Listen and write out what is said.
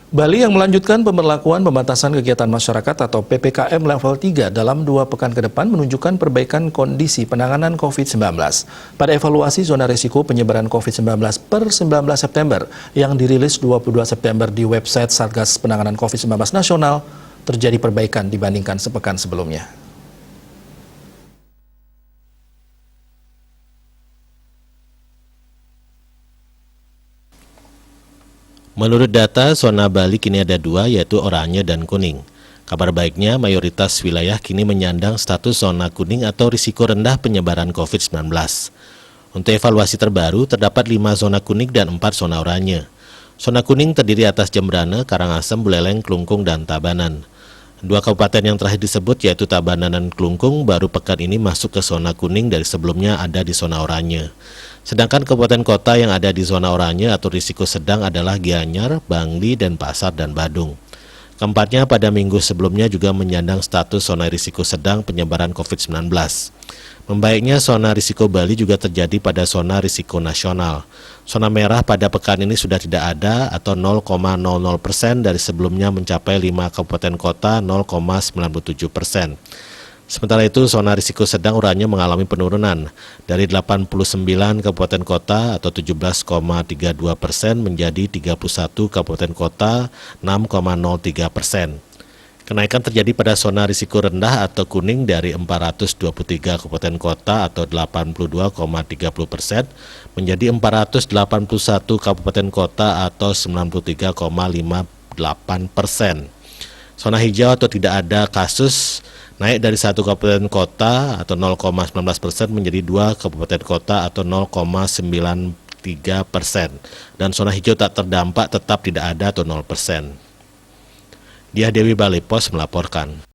Bali yang melanjutkan pemberlakuan pembatasan kegiatan masyarakat atau PPKM level 3 dalam 2 pekan ke depan menunjukkan perbaikan kondisi penanganan COVID-19. Pada evaluasi zona risiko penyebaran COVID-19 per 19 September yang dirilis 22 September di website Satgas Penanganan COVID-19 Nasional, terjadi perbaikan dibandingkan sepekan sebelumnya. Menurut data, zona Bali kini ada 2, yaitu oranye dan kuning. Kabar baiknya, mayoritas wilayah kini menyandang status zona kuning atau risiko rendah penyebaran COVID-19. Untuk evaluasi terbaru, terdapat 5 zona kuning dan 4 zona oranye. Zona kuning terdiri atas Jembrana, Karangasem, Buleleng, Klungkung, dan Tabanan. 2 kabupaten yang terakhir disebut yaitu Tabanan dan Klungkung baru pekan ini masuk ke zona kuning dari sebelumnya ada di zona oranye. Sedangkan kabupaten kota yang ada di zona oranye atau risiko sedang adalah Gianyar, Bangli, Denpasar, dan Badung. Keempatnya pada minggu sebelumnya juga menyandang status zona risiko sedang penyebaran COVID-19. Membaiknya zona risiko Bali juga terjadi pada zona risiko nasional. Zona merah pada pekan ini sudah tidak ada atau 0,00% dari sebelumnya mencapai 5 kabupaten kota 0,97%. Sementara itu, zona risiko sedang oranye mengalami penurunan dari 89 kabupaten kota atau 17,32% menjadi 31 kabupaten kota 6,03%. Kenaikan terjadi pada zona risiko rendah atau kuning dari 423 kabupaten kota atau 82,30% menjadi 481 kabupaten kota atau 93,58%. Zona hijau atau tidak ada kasus naik dari 1 kabupaten kota atau 0,19% menjadi 2 kabupaten kota atau 0,93%. Dan zona hijau tak terdampak tetap tidak ada atau 0%. Diah Dewi, Bali Pos melaporkan.